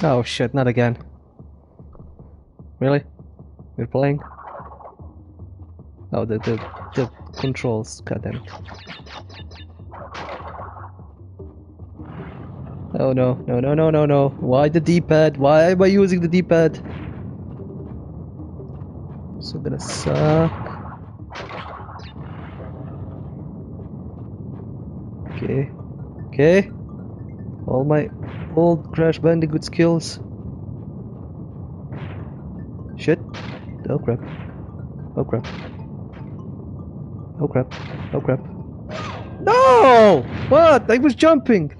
Oh shit, not again. Really? We're playing? Oh, the controls, goddammit. Oh no, no, no, no, no, no. Why the D-pad? Why am I using the D-pad? So gonna suck. Okay. Okay. All my old Crash Bandicoot skills. Shit. Oh crap. Oh crap. Oh crap. Oh crap. No! What? I was jumping!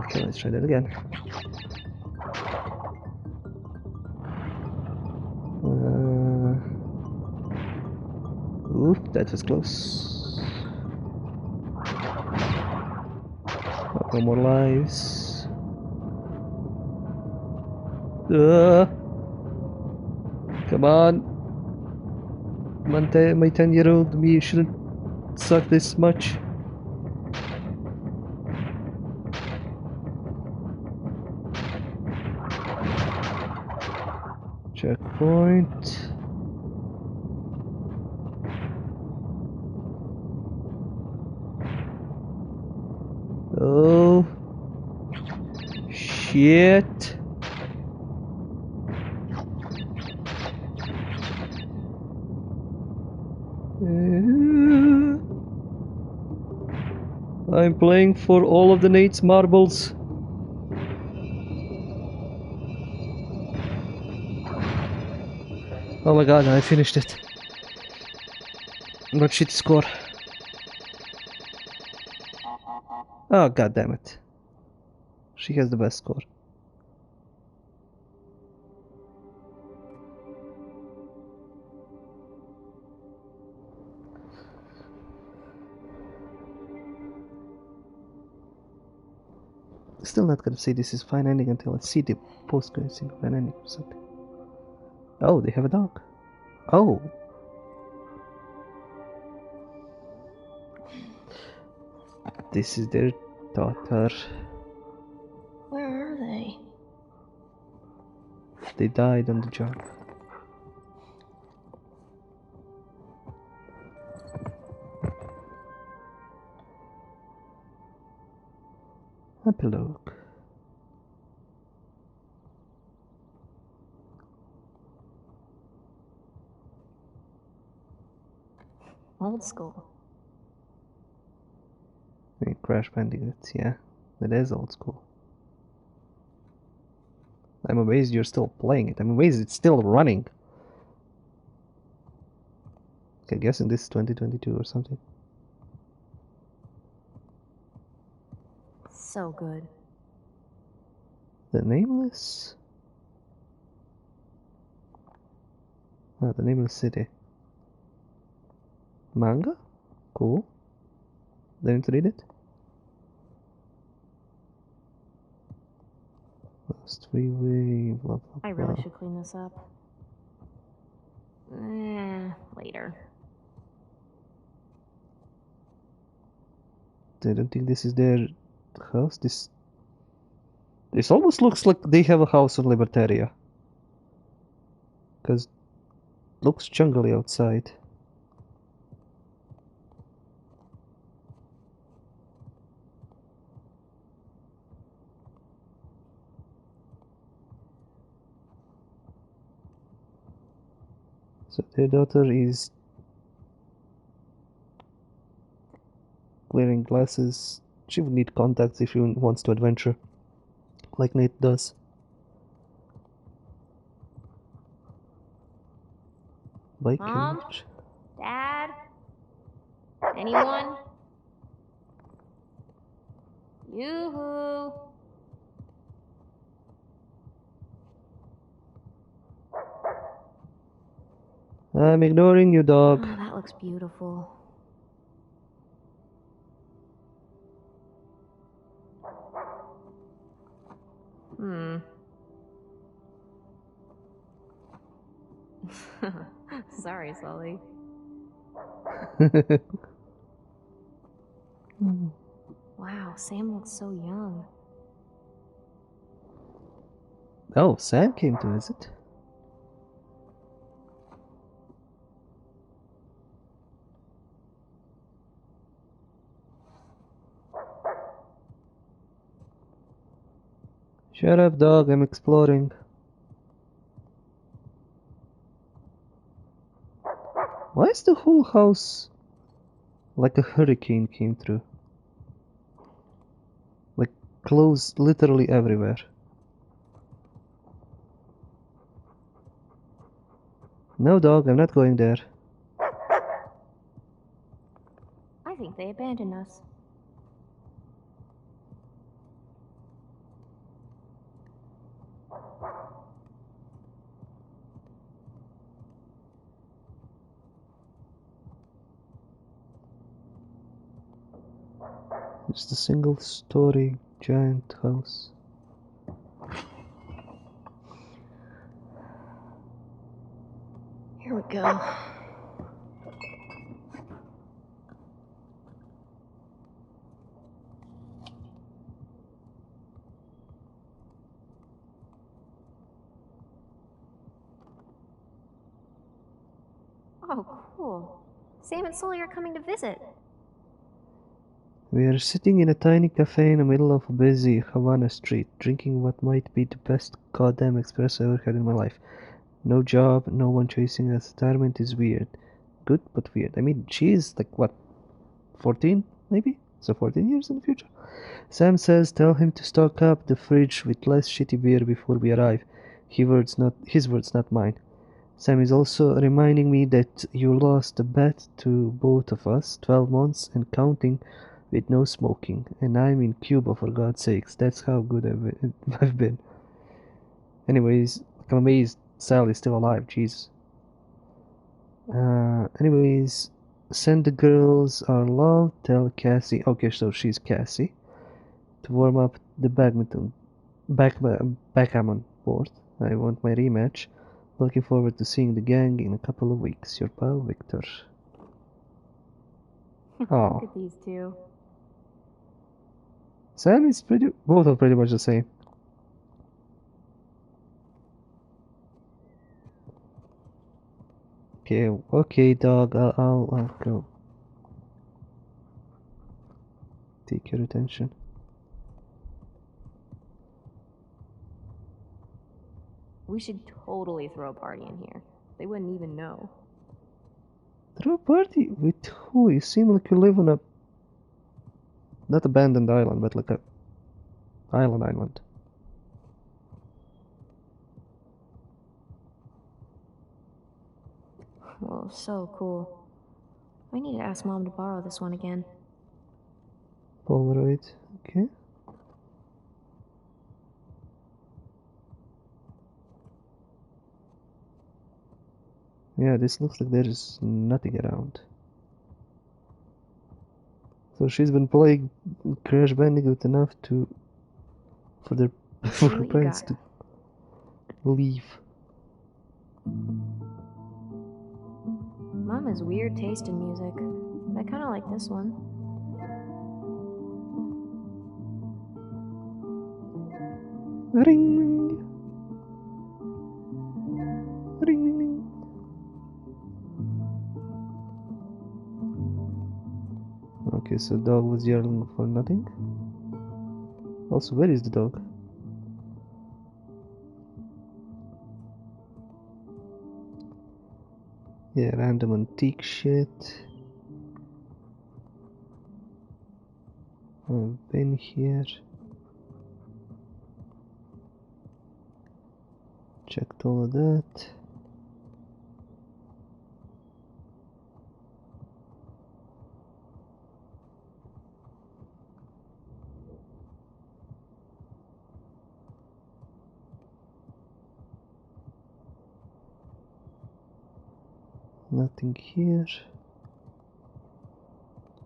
Okay, let's try that again. Ooh, that was close. No more lives. Come on. My 10-year-old me shouldn't suck this much. Checkpoint. Oh. Shit. I'm playing for all of the Nate's marbles. Oh my god, I finished it. But shitty score. Oh god damn it. She has the best score. Still not gonna say this is fine ending until I see the post-credit scene of an ending or something. Oh, they have a dog. Oh. This is their daughter. Where are they? They died on the job. Epilogue. Old school. Crash Bandicoot, yeah. That is old school. I'm amazed you're still playing it. I'm amazed it's still running. Okay, guessing this is 2022 or something. So good. The Nameless? Oh, the Nameless City. Manga? Cool. Didn't read it. Last freeway, blah blah blah. I really should clean this up. Later. I don't think this is their house. This almost looks like they have a house in Libertaria. Because looks jungly outside. So their daughter is clearing glasses. She would need contacts if she wants to adventure, like Nate does. Bike Mom? carriage. Dad? Anyone? Yoo-hoo! I'm ignoring you, dog. Oh, that looks beautiful. Sorry, Sully. Wow, Sam looks so young. Oh, Sam came to visit. Shut up, dog, I'm exploring. Why is the whole house like a hurricane came through? Like clothes literally everywhere. No, dog, I'm not going there. I think they abandoned us. Just a single-story giant house. Here we go. Oh, cool. Sam and Sully are coming to visit. We are sitting in a tiny cafe in the middle of a busy Havana street, drinking what might be the best goddamn espresso I ever had in my life. No job, no one chasing us. Retirement is weird. Good, but weird. I mean, she's like, what, 14, maybe? So 14 years in the future? Sam says tell him to stock up the fridge with less shitty beer before we arrive. His words, not mine. Sam is also reminding me that you lost a bet to both of us, 12 months and counting, with no smoking. And I'm in Cuba, for God's sakes. That's how good I've been. Anyways, I'm amazed Sally's still alive, jeez. Anyways, send the girls our love, tell Cassie, okay, so she's Cassie, to warm up the backgammon board. I want my rematch. Looking forward to seeing the gang in a couple of weeks. Your pal, Victor. Look Oh, at these two. Sam is both are pretty much the same. Okay, dog, I'll go. Take your attention. We should totally throw a party in here. They wouldn't even know. Throw a party? With who? You seem like you live on a... not abandoned island, but like a... island. Well, so cool. I need to ask Mom to borrow this one again. Polaroid, okay. Yeah, this looks like there's nothing around. So she's been playing Crash Bandicoot enough for her See what you parents got. to leave. Mom has weird taste in music, but I kind of like this one. Ring! Ring! Okay, so dog was yelling for nothing. Also, where is the dog? Yeah, random antique shit. I've been here. Checked all of that. Nothing here.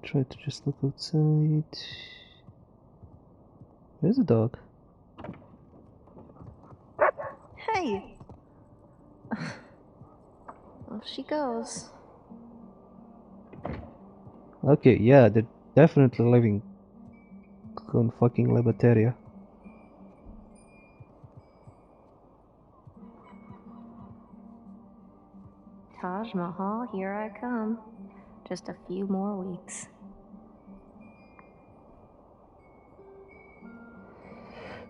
Try to just look outside. There's a dog. Hey! Off she goes. Okay, yeah, they're definitely living on fucking Libertaria. Taj Mahal, here I come. Just a few more weeks.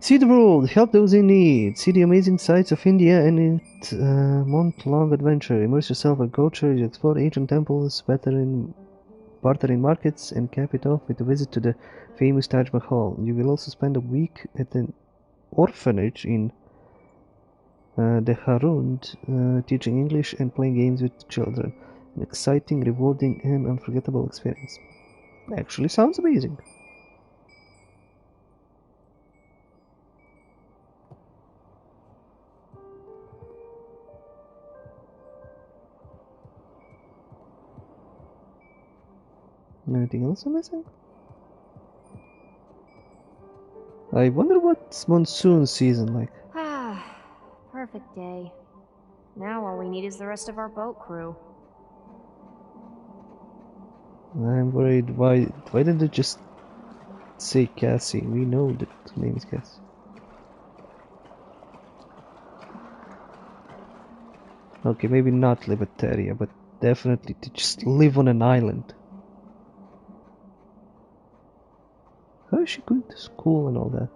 See the world, help those in need, see the amazing sights of India and its month-long adventure. Immerse yourself in culture, explore ancient temples, barter in markets, and cap it off with a visit to the famous Taj Mahal. You will also spend a week at an orphanage in Dehrand, teaching English and playing games with children. An exciting, rewarding, and unforgettable experience. Actually sounds amazing. Anything else I'm missing? I wonder what's monsoon season like. Ah, perfect day. Now all we need is the rest of our boat crew. I'm worried why didn't they just say Cassie? We know that the name is Cassie. Okay, maybe not Libertaria, but definitely to just live on an island. How is she going to school and all that?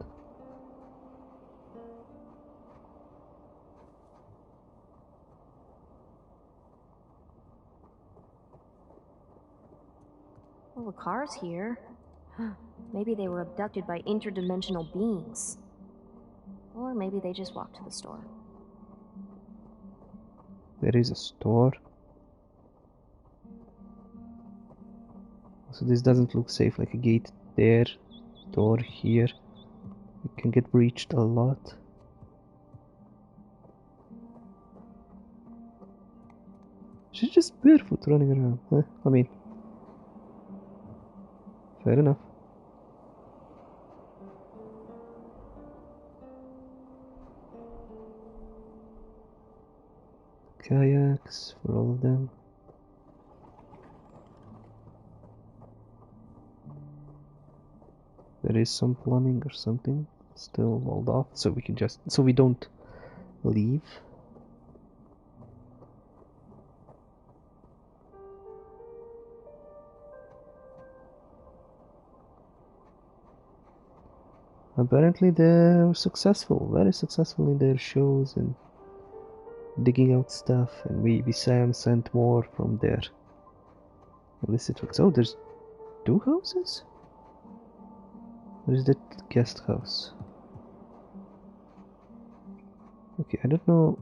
Well, the car's here. Maybe they were abducted by interdimensional beings. Or maybe they just walked to the store. There is a store. So this doesn't look safe, like a gate there, door here. It can get breached a lot. She's just barefoot running around. I mean, fair enough. Kayaks for all of them. There is some plumbing or something still walled off, so we don't leave. Apparently they're successful, very successful in their shows and digging out stuff, and maybe Sam sent more from their illicit works. Oh, there's 2 houses? Or is that guest house? Okay, I don't know.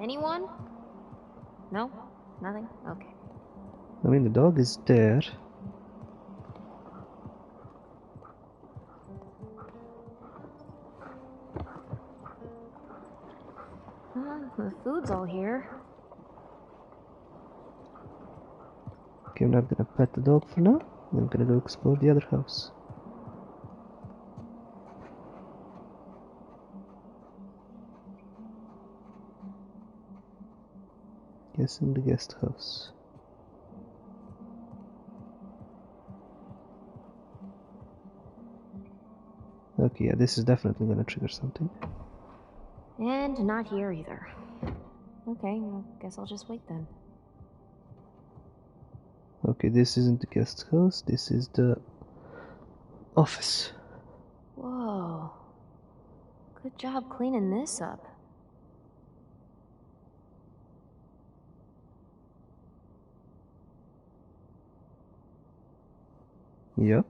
Anyone? No? Nothing? Okay. I mean, the dog is there. The food's all here. Okay, I'm not gonna pet the dog for now. I'm gonna go explore the other house. Guessing the guest house. Okay, yeah, this is definitely gonna trigger something. And not here either. Okay, well, guess I'll just wait then. Okay, this isn't the guest house, this is the office. Whoa. Good job cleaning this up. Yep.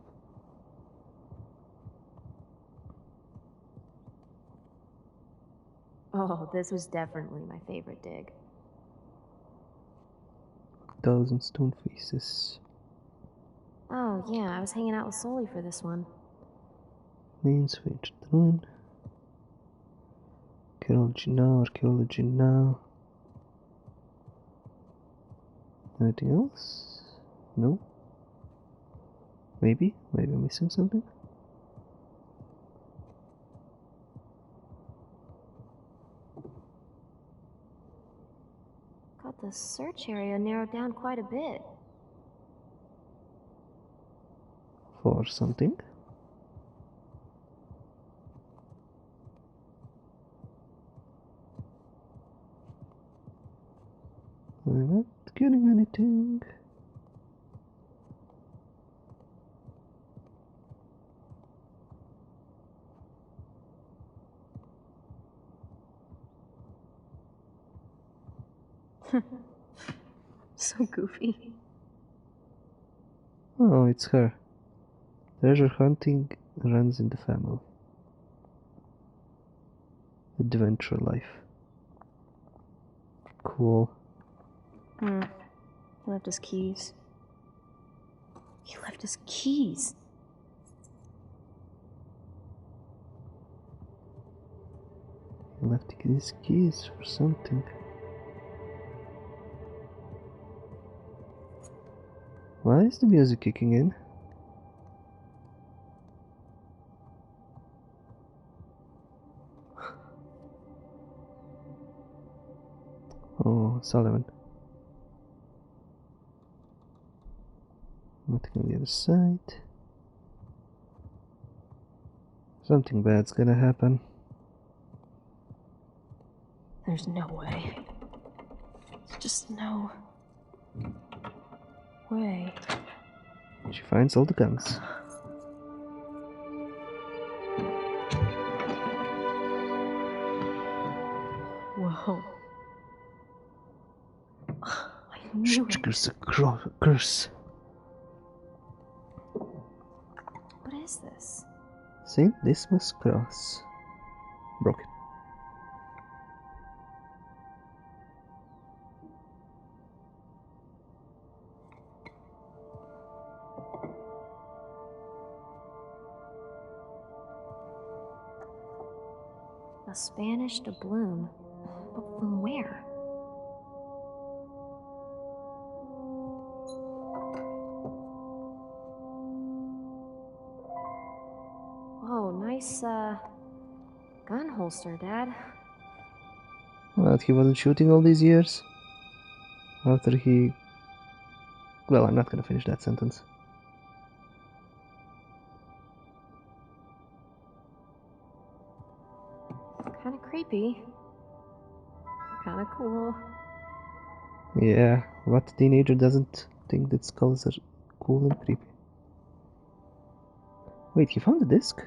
Oh, this was definitely my favorite dig. 1,000 stone faces. Oh, yeah, I was hanging out with Sully for this one. Main switch drone. Archaeology now. Anything else? No? Maybe I'm missing something? Got the search area narrowed down quite a bit. For something? So goofy. Oh, it's her. Treasure hunting runs in the family. Adventure life. Cool. He left his keys. He left his keys. He left his keys for something. Why is the music kicking in? Oh, Sullivan. Nothing on the other side. Something bad's gonna happen. There's no way. There's just no way. She finds all the guns. Whoa. I knew it. Triggers a curse. What is this? St. Dismas Cross. Broken. A Spanish doubloon. But from where? Whoa, nice, gun holster, Dad. Well, he wasn't shooting all these years. After he... Well, I'm not gonna finish that sentence. Kinda creepy. Kinda cool. Yeah, what teenager doesn't think that skulls are cool and creepy? Wait, he found the disc?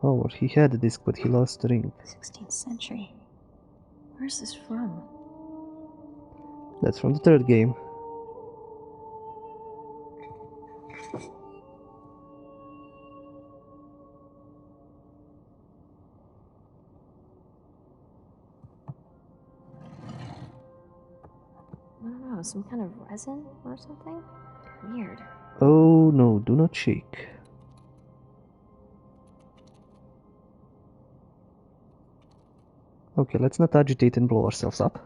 Oh, or he had the disc, but he lost the ring. 16th century. Where's this from? That's from the third game. I don't know, some kind of resin or something? Weird. Oh no, do not shake. Okay, let's not agitate and blow ourselves up.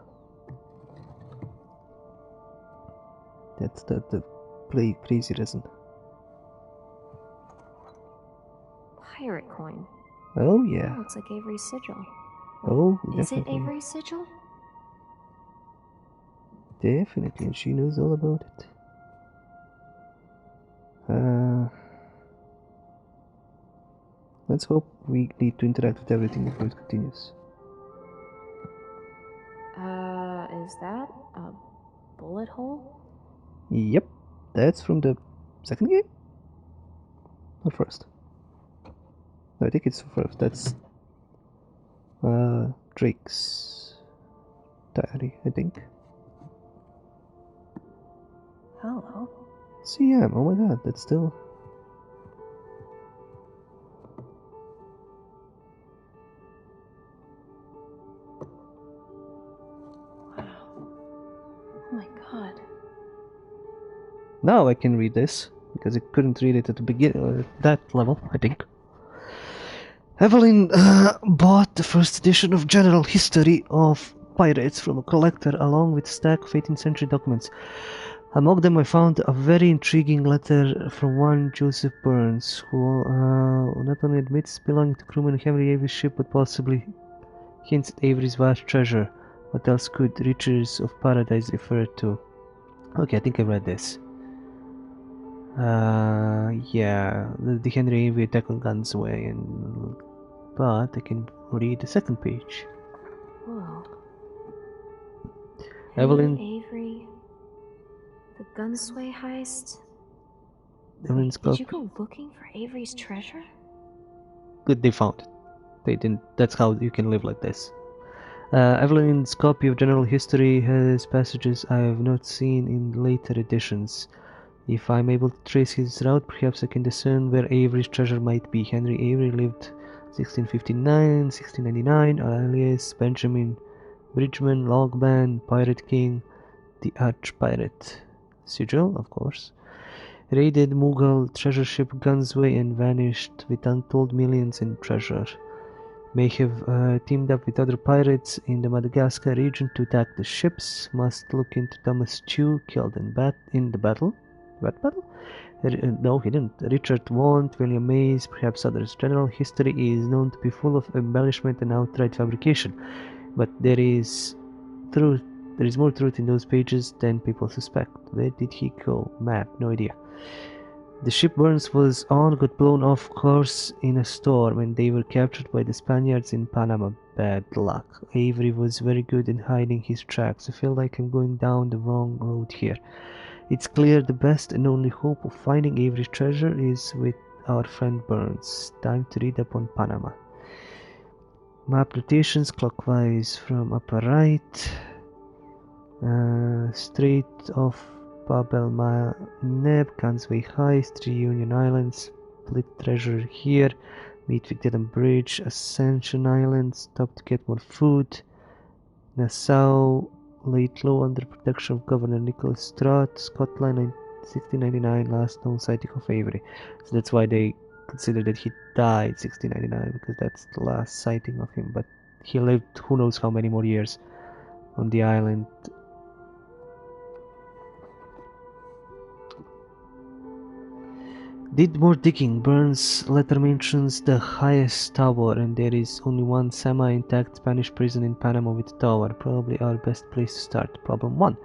That's the crazy resin. Pirate coin. Oh yeah. Oh, looks like Avery's sigil. Oh, Is it definitely. Avery's sigil? Definitely, and she knows all about it. Let's hope we need to interact with everything before it continues. Is that a bullet hole? Yep, that's from the second game? Or first? No, I think it's first. That's Drake's diary, I think. Hello. CM, oh my god, that's still... Wow. Oh my god. Now I can read this, because I couldn't read it at the beginning, at that level, I think. Evelyn bought the first edition of General History of Pirates from a collector along with a stack of 18th century documents. Among them I found a very intriguing letter from one Joseph Burns, who not only admits belonging to crewman Henry Avery's ship, but possibly hints at Avery's vast treasure. What else could Riches of Paradise refer to? Okay, I think I read this. Yeah, the Henry Avery attack on Gunsway, but I can read the second page. Whoa. Evelyn. Henry Avery. The Gunsway heist. Evelyn's Did you go looking for Avery's treasure? Good, they found it. They didn't. That's how you can live like this. Evelyn's copy of general history has passages I have not seen in later editions. If I'm able to trace his route, perhaps I can discern where Avery's treasure might be. Henry Avery lived 1659, 1699, alias Benjamin Bridgman, Logban, Pirate King, the Arch-Pirate. Sigil, of course. Raided Mughal treasure ship Gunsway and vanished with untold millions in treasure. May have teamed up with other pirates in the Madagascar region to attack the ships. Must look into Thomas Chew, killed in the battle. What battle? No, he didn't. Richard Wand, William Mays, perhaps others. General history is known to be full of embellishment and outright fabrication, but there is truth. There is more truth in those pages than people suspect. Where did he go? Map, no idea. The ship Burns was on got blown off course in a storm and they were captured by the Spaniards in Panama. Bad luck. Avery was very good in hiding his tracks. I feel like I'm going down the wrong road here. It's clear the best and only hope of finding Avery's treasure is with our friend Burns. Time to read up on Panama. Map rotations clockwise from upper right. Strait of Bab el Mandeb, Gunsway Heist, 3 Union Islands, split treasure here, meet with Dillon Bridge, Ascension Island, stop to get more food, Nassau, laid low under protection of Governor Nicholas Strutt, Scotland, 1699, last known sighting of Avery. So that's why they consider that he died 1699, because that's the last sighting of him, but he lived who knows how many more years on the island. Did more digging. Burns' letter mentions the highest tower, and there is only one semi-intact Spanish prison in Panama with a tower. Probably our best place to start. Problem 1.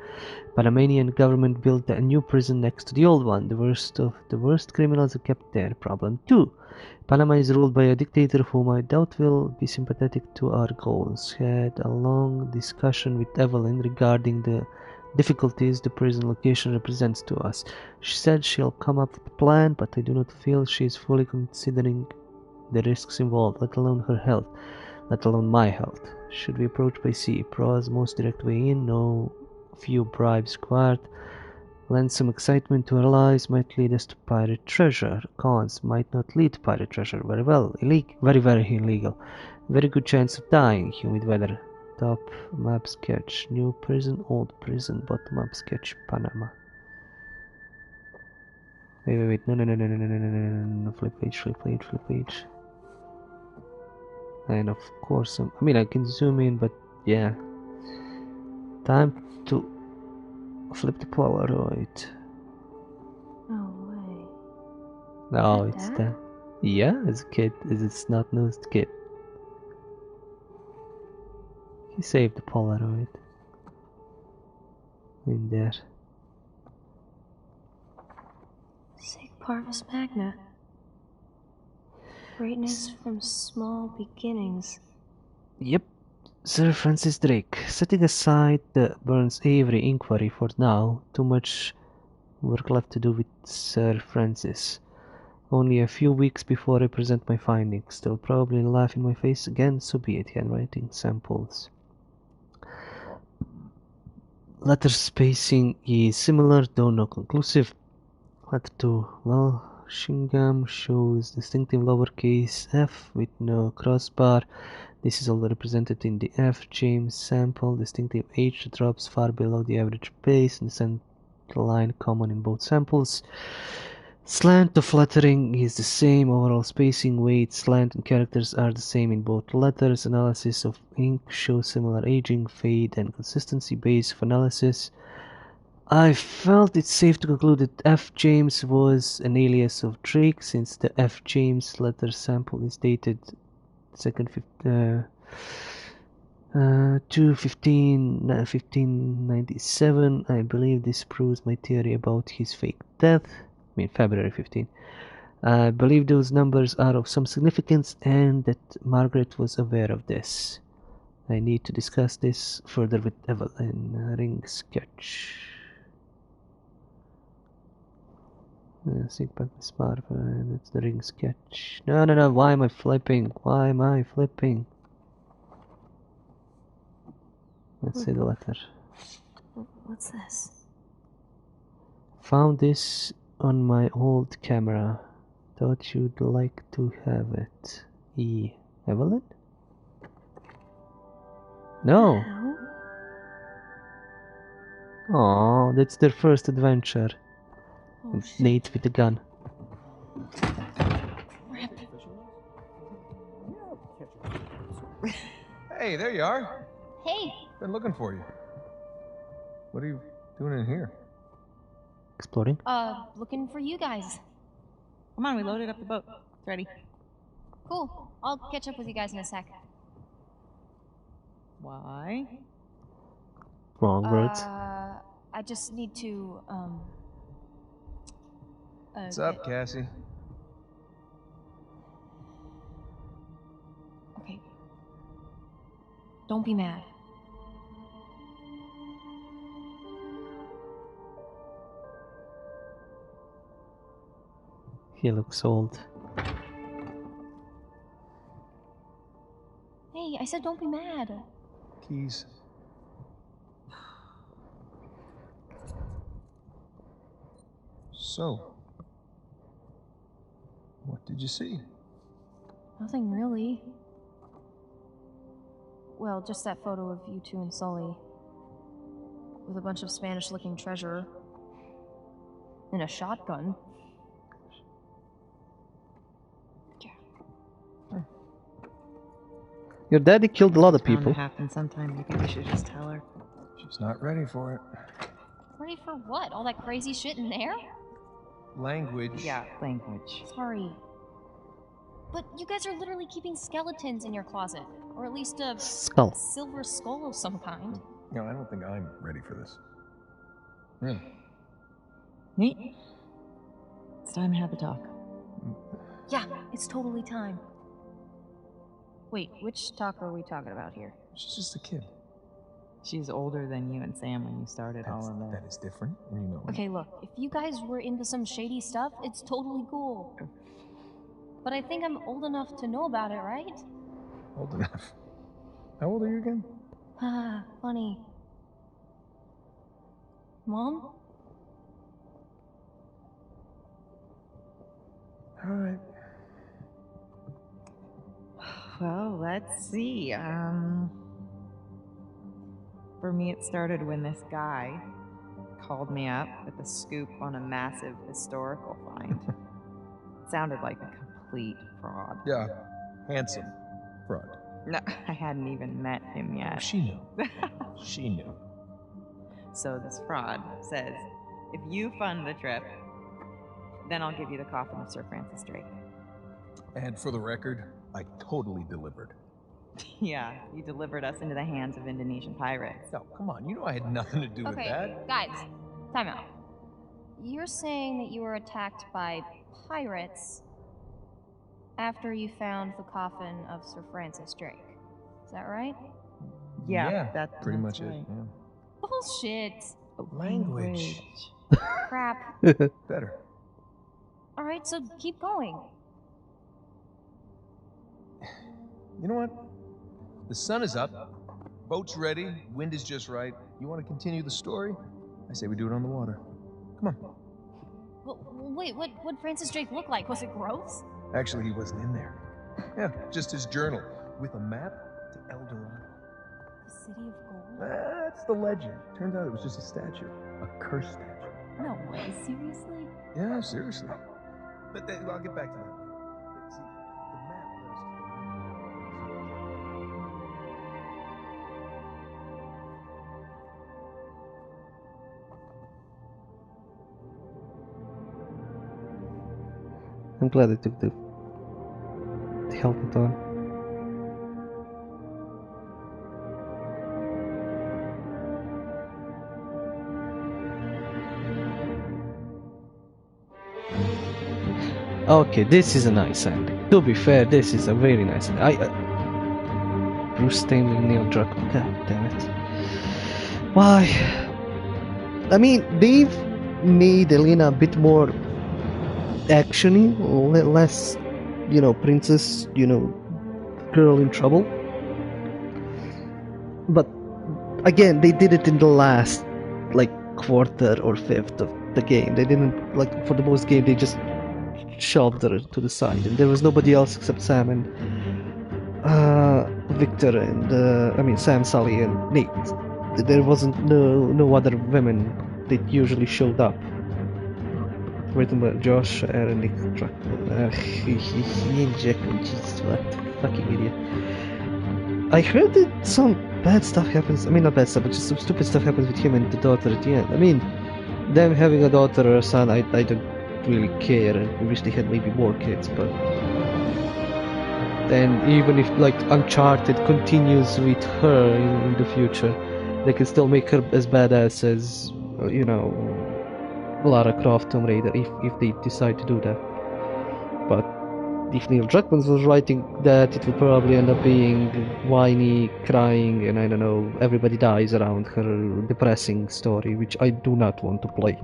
Panamanian government built a new prison next to the old one. The worst of the worst criminals are kept there. Problem 2. Panama is ruled by a dictator whom I doubt will be sympathetic to our goals. Had a long discussion with Evelyn regarding the difficulties the prison location represents to us. She said she'll come up with a plan, but I do not feel she is fully considering the risks involved, let alone her health, let alone my health. Should we approach by sea? Pros, most direct way in, no few bribes required. Lend some excitement to our allies, might lead us to pirate treasure. Cons, might not lead to pirate treasure. Very well, very illegal. Very good chance of dying, humid weather. Top map sketch, new prison, old prison, bottom up sketch, Panama. Wait, no, flip page. And of course, I mean, I can zoom in, but yeah. Time to flip the Polaroid. No way. No, Is that it's Dad? that. Yeah, as a kid, as a snot-nosed kid. He saved the Polaroid. In there. Sig Parvis Magna. Greatness from small beginnings. Yep, Sir Francis Drake. Setting aside the Burns Avery inquiry for now, too much work left to do with Sir Francis. Only a few weeks before I present my findings. They'll probably laugh in my face again, so be it. Handwriting samples. Letter spacing is similar, though not conclusive. Letter 2. Walsingham shows distinctive lowercase f with no crossbar. This is all represented in the F. James sample. Distinctive H drops far below the average base, and the center line common in both samples. Slant of lettering is the same. Overall spacing, weight, slant, and characters are the same in both letters. Analysis of ink shows similar aging, fade, and consistency. Base of analysis. I felt it safe to conclude that F. James was an alias of Drake, since the F. James letter sample is dated 1597. I believe this proves my theory about his fake death. I mean, February 15. I believe those numbers are of some significance and that Margaret was aware of this. I need to discuss this further with Evelyn. Ring sketch. Sync back the smartphone. That's the ring sketch. No. Why am I flipping? Let's see the letter. What's this? Found this on my old camera. Thought you'd like to have it. E. Evelyn? No. Hell? Aww, that's their first adventure. Oh, shit. Nate with a gun. Hey, there you are. Hey, Been looking for you. What are you doing in here? Exploring. looking for you guys. Come on, we loaded up the boat. It's ready. Cool. I'll catch up with you guys in a sec. Why? Wrong words. I just need to, What's up, Cassie? Okay. Don't be mad. He looks old. Hey, I said don't be mad. Keys. So, what did you see? Nothing really. Well, just that photo of you two and Sully. With a bunch of Spanish-looking treasure. And a shotgun. Your daddy killed a lot of It's bound people. to happen sometime. You think we should just tell her? She's not ready for it. Ready for what? All that crazy shit in there? Language. Yeah, language. Sorry. But you guys are literally keeping skeletons in your closet. Or at least a Skull. silver skull of some kind. No, I don't think I'm ready for this. Really? Neat. It's time to have a talk. Yeah, it's totally time. Wait, which talk are we talking about here? She's just a kid. She's older than you and Sam when you started all of that. That is different, and you know it. Okay, look, if you guys were into some shady stuff, it's totally cool. But I think I'm old enough to know about it, right? Old enough. How old are you again? Ah, funny. Mom? All right. Well, let's see. For me, it started when this guy called me up with a scoop on a massive historical find. It sounded like a complete fraud. Yeah, handsome fraud. No, I hadn't even met him yet. She knew. She knew. So this fraud says, if you fund the trip, then I'll give you the coffin of Sir Francis Drake. And for the record, I totally delivered. Yeah, you delivered us into the hands of Indonesian pirates. No, come on. You know I had nothing to do with Okay, that. guys, time out. You're saying that you were attacked by pirates after you found the coffin of Sir Francis Drake. Is that right? Yeah, pretty that's much right. it. Yeah. Bullshit. Language. Crap. Better. Alright, so keep going. You know what? The sun is up. Boat's ready. Wind is just right. You want to continue the story? I say we do it on the water. Come on. Well, wait, what'd Francis Drake look like? Was it gross? Actually, he wasn't in there. Yeah, just his journal with a map to El Dorado. The City of Gold? That's the legend. Turns out it was just a statue. A cursed statue. No way, seriously? Yeah, seriously. But I'll get back to that. See, the map led us I'm glad I took the helmet on. Okay, this is a nice ending. To be fair, this is a very nice ending. Bruce Stanley, Neil Druckmann. God damn it. Why? I mean, they've made Elena a bit more actiony, less, princess, girl in trouble. But again, they did it in the last like quarter or fifth of the game. They didn't like for the most game. They just shoved her to the side, and there was nobody else except Sam and Victor and I mean Sam, Sully, and Nate. There wasn't no other women that usually showed up. Written by Josh, Aaron, Nick, he and Jackman. Jesus, what fucking idiot! I heard that some bad stuff happens. I mean, not bad stuff, but just some stupid stuff happens with him and the daughter at the end. I mean, them having a daughter or a son, I don't really care, and I wish they had maybe more kids, but. And even if like Uncharted continues with her in the future, they can still make her as badass as you know Lara Croft Tomb Raider if they decide to do that. But if Neil Druckmann was writing that, it would probably end up being whiny, crying, and I don't know, everybody dies around her depressing story, which I do not want to play.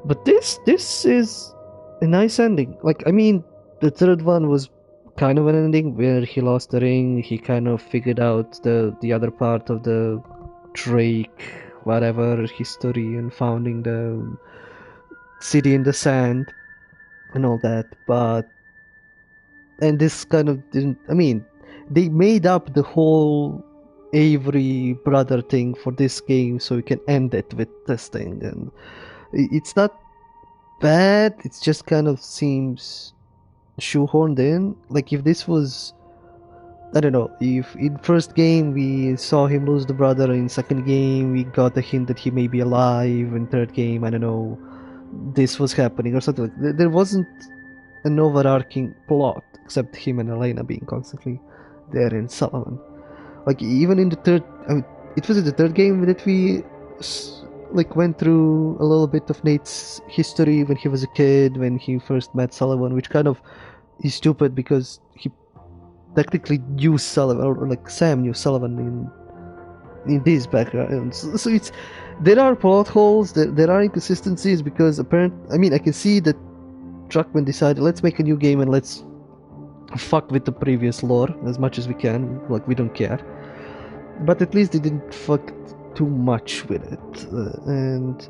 But this is a nice ending. Like, I mean, the third one was kind of an ending where he lost the ring, he kind of figured out the other part of the Drake, whatever, history and founding the city in the sand and all that, and this kind of didn't, I mean, they made up the whole Avery brother thing for this game so you can end it with this thing, and it's not bad, it just kind of seems shoehorned in. Like if this was, I don't know, if in first game we saw him lose the brother, in second game we got a hint that he may be alive, in third game, I don't know, this was happening or something like that. There wasn't an overarching plot except him and Elena being constantly there in Sullivan. Like even in the third, I mean, it was in the third game that we like went through a little bit of Nate's history when he was a kid, when he first met Sullivan, which kind of is stupid because he technically knew Sullivan, or like Sam knew Sullivan in this background. So it's, there are plot holes, there are inconsistencies because apparently, I mean, I can see that Druckmann decided, let's make a new game and let's fuck with the previous lore as much as we can, like we don't care. But at least they didn't fuck too much with it, and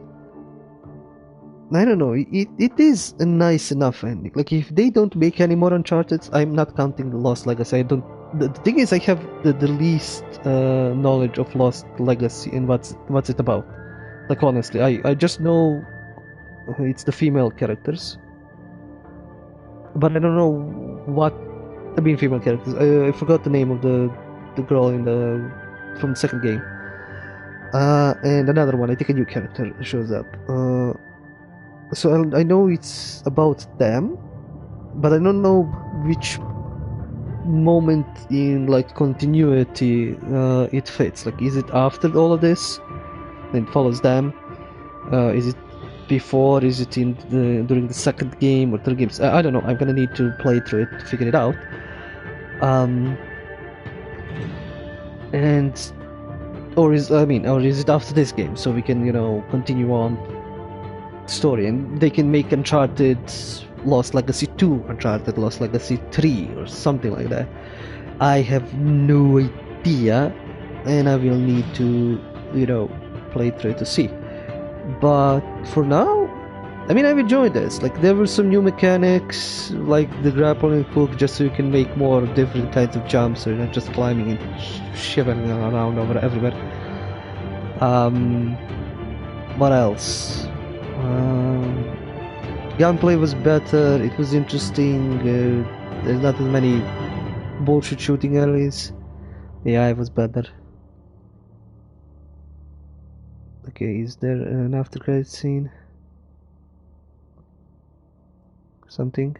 I don't know, it is a nice enough ending. Like if they don't make any more Uncharted, I'm not counting Lost Legacy. I don't. The thing is, I have the least knowledge of Lost Legacy and what's it about. Like honestly, I just know it's the female characters, but I don't know what. I mean, female characters. I forgot the name of the girl in the from the second game. And another one. I think a new character shows up. So I know it's about them, but I don't know which moment in like continuity it fits. Like, is it after all of this and it follows them? Is it before? Is it in during the second game or third games? I don't know. I'm gonna need to play through it to figure it out. And or is it after this game so we can continue on story, and they can make Uncharted Lost Legacy 2, Uncharted Lost Legacy 3 or something like that. I have no idea, and I will need to play through it to see. But for now, I mean, I've enjoyed this. Like, there were some new mechanics, like the grappling hook, just so you can make more different kinds of jumps, so you're not just climbing and shivering around over everywhere. What else? Gunplay was better, it was interesting, there's not as many bullshit shooting areas. Yeah, it was better. Okay, is there an after credit scene? Something?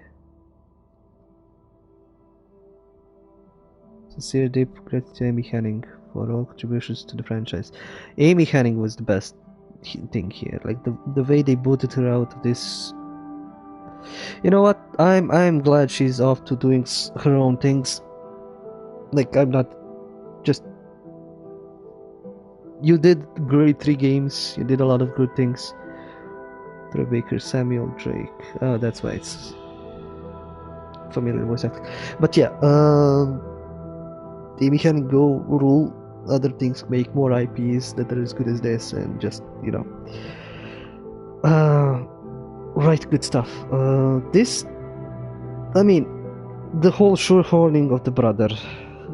Sincere deep gratitude to Amy Hennig for all contributions to the franchise. Amy Hennig was the best thing here. Like the way they booted her out of this. You know what? I'm glad she's off to doing her own things. Like, I'm not just. You did great 3 games. You did a lot of good things. Troy Baker, Samuel Drake. Oh, that's why it's familiar voice acting. But yeah, Amy Hennig go rule. other things, make more IPs that are as good as this, and just write good stuff. This, I mean, the whole shoehorning of the brother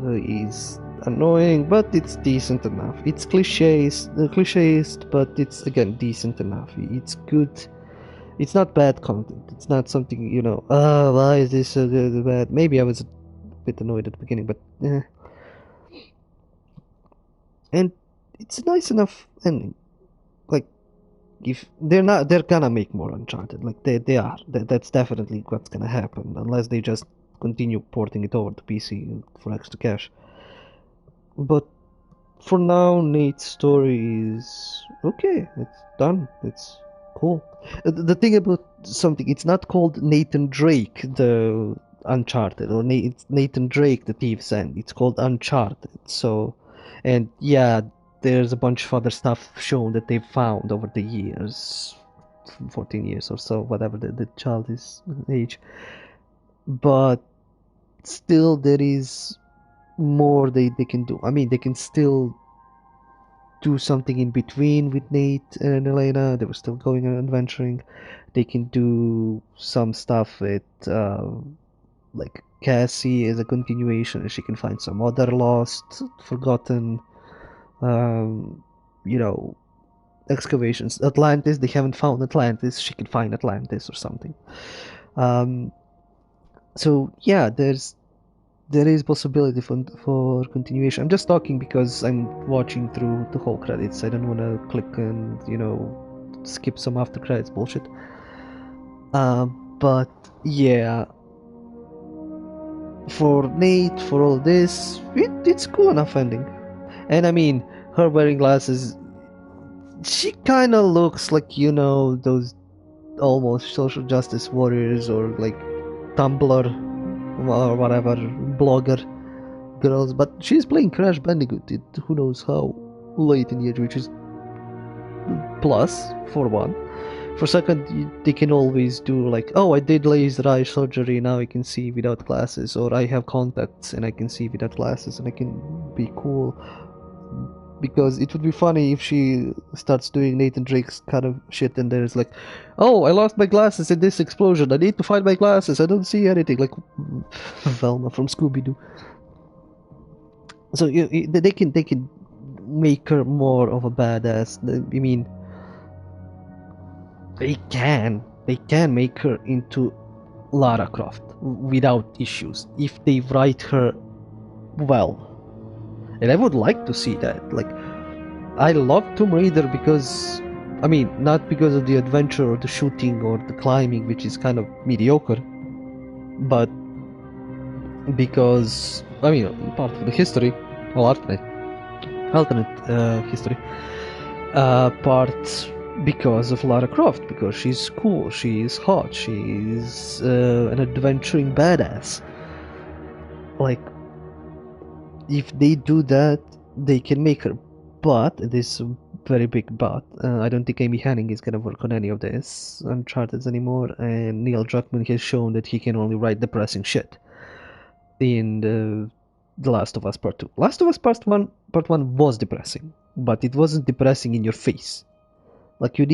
is annoying, but it's decent enough. It's cliches, but it's again decent enough. It's good. It's not bad content. It's not something why is this so bad? Maybe I was a bit annoyed at the beginning, but and it's a nice enough ending. Like, if they're gonna make more Uncharted. Like they are. That's definitely what's gonna happen, unless they just continue porting it over to PC for extra cash. But for now, Nate's story is okay. It's done. It's cool. The thing about something, it's not called Nathan Drake, the Uncharted, or it's Nathan Drake, the Thief's End. It's called Uncharted. So, and yeah, there's a bunch of other stuff shown that they've found over the years, 14 years or so, whatever the child is age. But still, there is more they can do. I mean, they can still do something in between with Nate and Elena. They were still going and adventuring. They can do some stuff with like Cassie as a continuation, and she can find some other lost, forgotten, excavations. Atlantis, they haven't found Atlantis. She can find Atlantis or something. So yeah, there is possibility for continuation. I'm just talking because I'm watching through the whole credits. I don't want to click and skip some after credits bullshit. But yeah, for Nate, for all this, it's cool enough ending. And I mean, her wearing glasses, she kind of looks like those almost social justice warriors, or like Tumblr or whatever blogger girls, but she's playing Crash Bandicoot who knows how late in the age, which is plus for one. For second, they can always do like, oh, I did laser eye surgery, now I can see without glasses, or I have contacts and I can see without glasses and I can be cool. Because it would be funny if she starts doing Nathan Drake's kind of shit and there's like, oh, I lost my glasses in this explosion, I need to find my glasses, I don't see anything, like Velma from Scooby-Doo. So they can make her more of a badass. I mean, they can make her into Lara Croft without issues if they write her well. And I would like to see that. Like, I love Tomb Raider because, I mean, not because of the adventure or the shooting or the climbing, which is kind of mediocre, but because, I mean, part of the history, well, alternate history, part because of Lara Croft, because she's cool, she's hot, she's an adventuring badass. Like, if they do that, they can make her. But this very big but. I don't think Amy Hennig is gonna work on any of this Uncharted anymore, and Neil Druckmann has shown that he can only write depressing shit. In the Last of Us Part 2. Last of Us Part 1 was depressing, but it wasn't depressing in your face. Like, you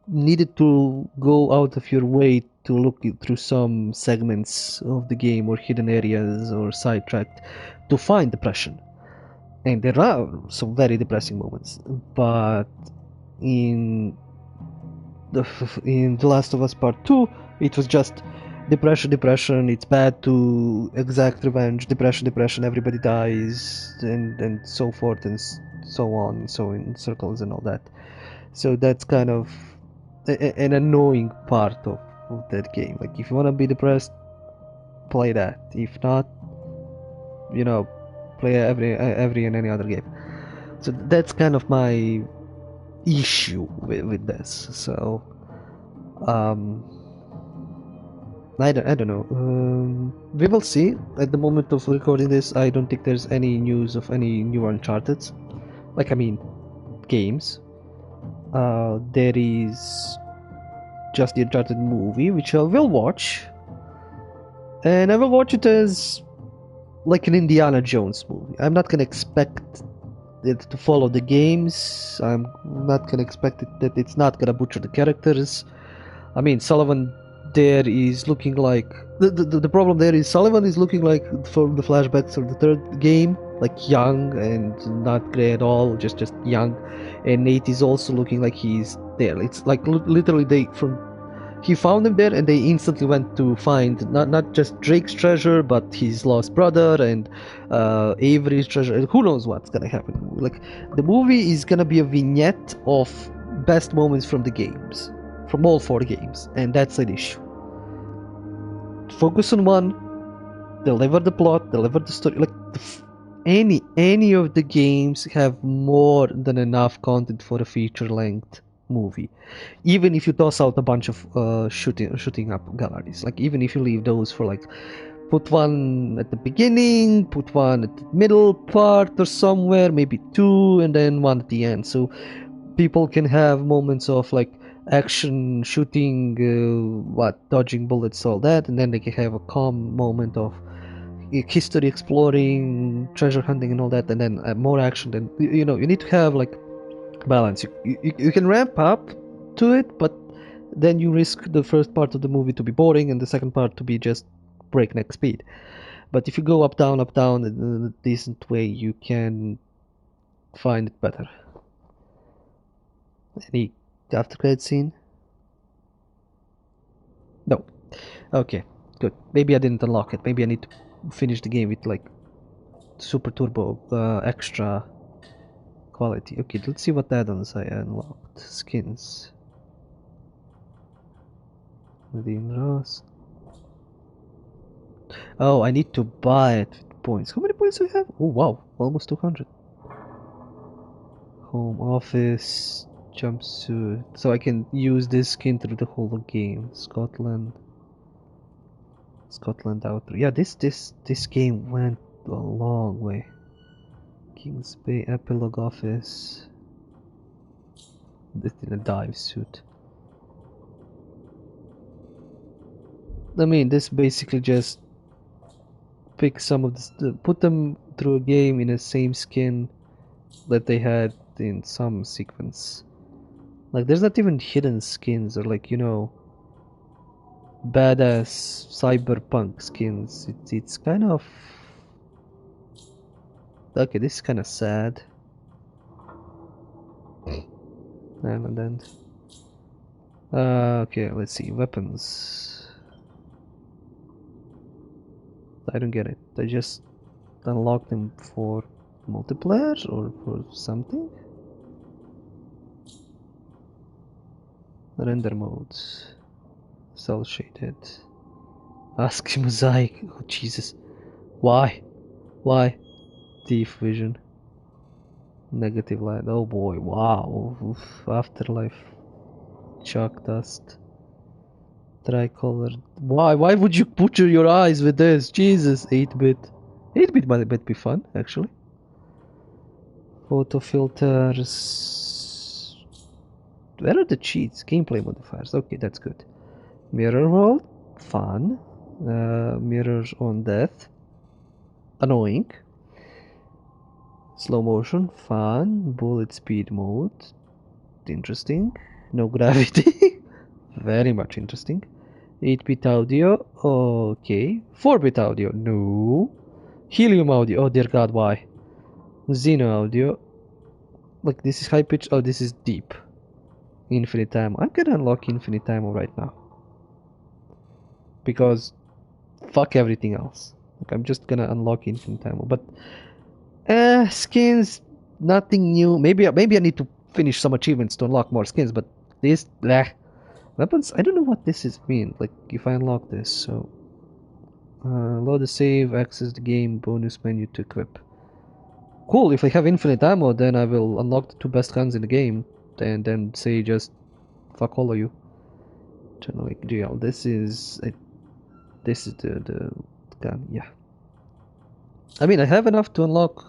needed to go out of your way to look through some segments of the game or hidden areas or sidetracked to find depression. And there are some very depressing moments, but in The Last of Us Part 2, it was just depression, it's bad to exact revenge, depression, everybody dies, and so forth and so on, and so in circles and all that. So that's kind of an annoying part of that game. Like, if you want to be depressed, play that. If not, play every and any other game. So that's kind of my issue with this. So I don't know. We will see. At the moment of recording this, I don't think there's any news of any new Uncharted. Like, I mean, games. There is just the Uncharted movie, which I will watch. And I will watch it as like an Indiana Jones movie. I'm not gonna expect it to follow the games. I'm not gonna expect it that it's not gonna butcher the characters. I mean, Sullivan there is looking like the problem there is Sullivan is looking like from the flashbacks of the third game, like young and not gray at all, just young. And Nate is also looking like he's there. It's like literally he found him there and they instantly went to find not just Drake's treasure but his lost brother and Avery's treasure, and who knows what's gonna happen. Like, the movie is gonna be a vignette of best moments from the games, from all 4 games, and that's an issue. Focus on one, deliver the plot, deliver the story. Like, any of the games have more than enough content for a feature-length movie. Even if you toss out a bunch of shooting up galleries, like even if you leave those for like, put one at the beginning, put one at the middle part or somewhere, maybe 2, and then one at the end, so people can have moments of like action, shooting, dodging bullets, all that, and then they can have a calm moment of history exploring, treasure hunting, and all that, and then more action. Then you need to have like balance. You can ramp up to it, but then you risk the first part of the movie to be boring and the second part to be just breakneck speed. But if you go up down in a decent way, you can find it better. Any after credit scene? No. Okay, good. Maybe I didn't unlock it. Maybe I need to finish the game with like super turbo extra quality. Okay, let's see what add-ons I unlocked. Skins. Nadine Ross. Oh, I need to buy it with points. How many points do I have? Oh wow, almost 200. Home office, jumpsuit. So I can use this skin through the whole game. Scotland Outro. Yeah, this game went a long way. Kings Bay epilogue office. This in a dive suit. I mean, this basically just pick some of the put them through a game in the same skin that they had in some sequence. Like, there's not even hidden skins or like, badass cyberpunk skins. It's kind of okay. This is kind of sad. And then okay, let's see, weapons. I don't get it. I just unlocked them for multiplayer or for something. Render modes, cell shaded, ASCII mosaic. Oh Jesus, why thief vision, negative light. Oh boy, wow. Oof. Afterlife, chalk dust, tricolor. Why would you butcher your eyes with this? Jesus. 8-bit might be fun actually. Photo filters. Where are the cheats? Gameplay modifiers. Okay, that's good. Mirror world, fun. Mirrors on death, annoying. Slow motion, fun. Bullet speed mode, interesting. No gravity, very much interesting. 8-bit audio, okay. 4-bit audio, no. Helium audio, oh dear god, why? Xeno audio, like this is high pitch. Oh, this is deep. Infinite ammo. I'm gonna unlock infinite ammo right now because fuck everything else. Like, I'm just gonna unlock infinite ammo. But skins, nothing new. Maybe I need to finish some achievements to unlock more skins. But this weapons, I don't know what this is mean. Like, if I unlock this, so load the save, access the game, bonus menu to equip. Cool. If I have infinite ammo, then I will unlock the 2 best guns in the game, and then say just fuck all of you. Generic GL. This is the gun. Yeah. I mean, I have enough to unlock.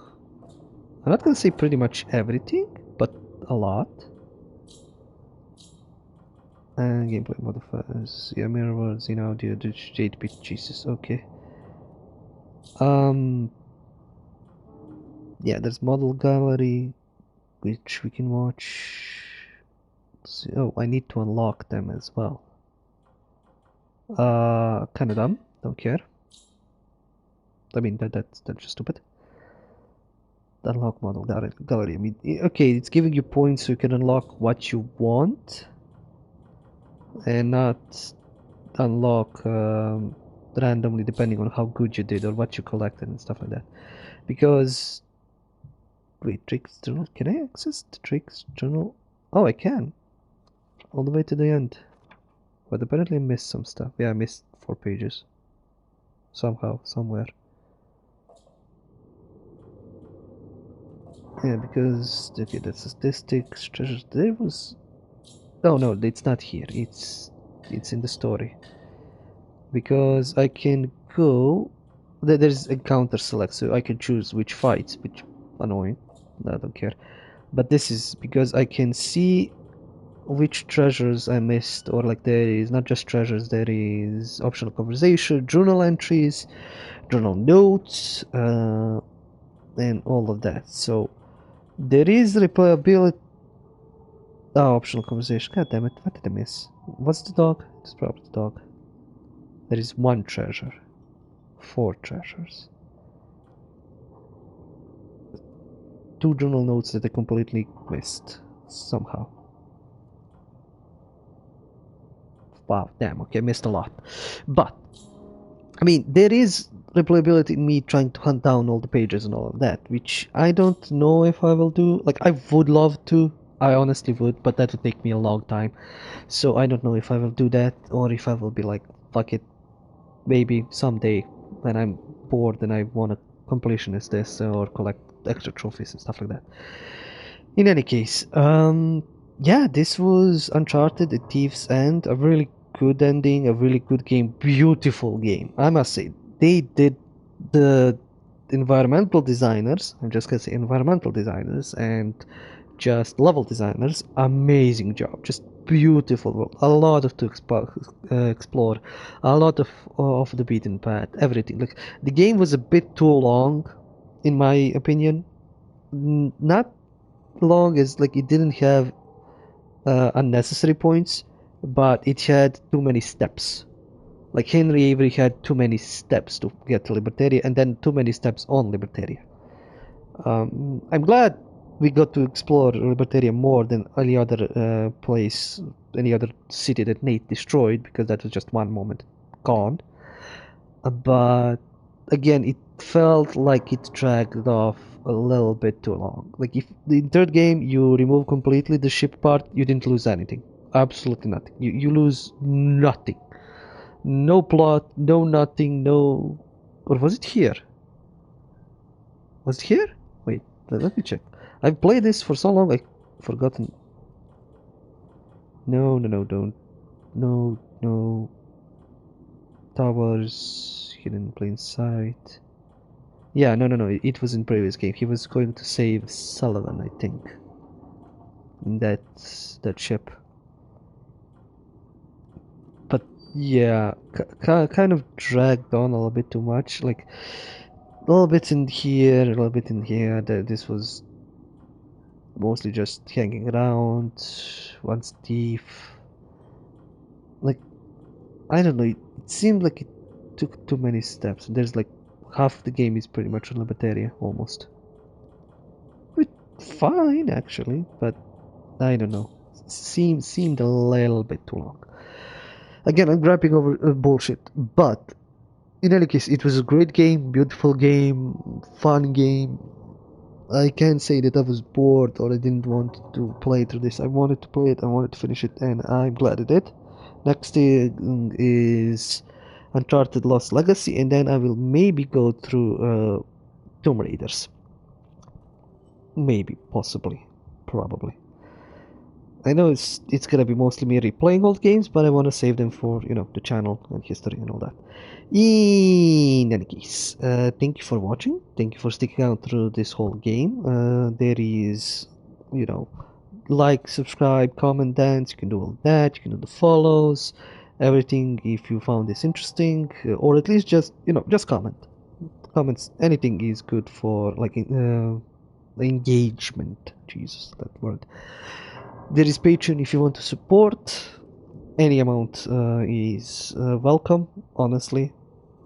I'm not gonna say pretty much everything, but a lot. And gameplay modifiers. Yeah, mirror words in audio. 8-bit. Jesus. Okay. Yeah, there's model gallery, which we can watch. So, oh, I need to unlock them as well. Kinda dumb. Don't care. I mean, that's just stupid. Unlock model gallery. I mean, okay, it's giving you points so you can unlock what you want, and not unlock randomly depending on how good you did or what you collected and stuff like that. Because wait, Drake's journal. Can I access the Drake's journal? Oh, I can. All the way to the end. But apparently I missed some stuff. Yeah, I missed 4 pages. Somehow, somewhere. Yeah, because okay, that's statistics, treasures. There was. Oh no, it's not here. It's in the story. Because I can go. There's encounter select, so I can choose which fights, which annoying. No, I don't care. But this is because I can see which treasures I missed, or like there is not just treasures, there is optional conversation, journal entries, journal notes, and all of that. So there is replayability. Oh, optional conversation. God damn it! What did I miss? What's the dog? It's probably the dog. There is 1 treasure, 4 treasures, 2 journal notes that I completely missed somehow. Wow, damn. Okay, I missed a lot, but I mean, there is replayability in me trying to hunt down all the pages and all of that, which I don't know if I will do. Like, I would love to, I honestly would, but that would take me a long time. So I don't know if I will do that, or if I will be like, fuck it, maybe someday when I'm bored and I want to completionist this or collect extra trophies and stuff like that. In any case, yeah, this was Uncharted: A Thief's End, a really good ending, a really good game, beautiful game. I must say, they did the environmental designers, I'm just gonna say environmental designers and just level designers, amazing job. Just beautiful world, a lot of to explore, a lot of off the beaten path, everything. Like the game was a bit too long, in my opinion. Not long as like it didn't have unnecessary points, but it had too many steps. Like Henry Avery had too many steps to get to Libertaria, and then too many steps on Libertaria. I'm glad we got to explore Libertaria more than any other place, any other city that Nate destroyed, because that was just one moment gone. But again, it felt like it dragged off a little bit too long. Like if the third game you remove completely the ship part, you didn't lose anything. Absolutely nothing. You lose nothing. No plot, no nothing, no. Or was it here? Was it here? Wait, let me check. I've played this for so long, I've forgotten. No, no, no, don't. No, no. Towers, hidden in plain sight. Yeah, no, no, no. It was in previous game. He was going to save Sullivan, I think. In that ship. But yeah, kind of dragged on a little bit too much. Like a little bit in here, a little bit in here. This was mostly just hanging around. Once thief. Like I don't know. It seemed like it took too many steps. There's like half the game is pretty much on Libertaria almost. Fine actually, but I don't know. Seemed a little bit too long. Again, I'm grabbing over bullshit, but in any case, it was a great game, beautiful game, fun game. I can't say that I was bored or I didn't want to play through this. I wanted to play it, I wanted to finish it, and I'm glad I did. Next thing is Uncharted Lost Legacy, and then I will maybe go through Tomb Raiders. Maybe, possibly, probably. I know it's gonna be mostly me replaying old games, but I want to save them for the channel and history and all that. In any case, thank you for watching. Thank you for sticking out through this whole game. There is, like, subscribe, comment, dance. You can do all that. You can do the follows, everything. If you found this interesting, or at least just comment. comments, anything is good for like engagement. Jesus, that word. There is Patreon if you want to support. Any amount is welcome. Honestly,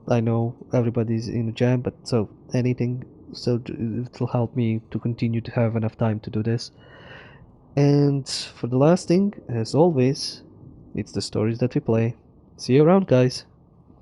I know everybody's in a jam, but so anything, so it will help me to continue to have enough time to do this. And for the last thing, as always, it's the stories that we play. See you around, guys.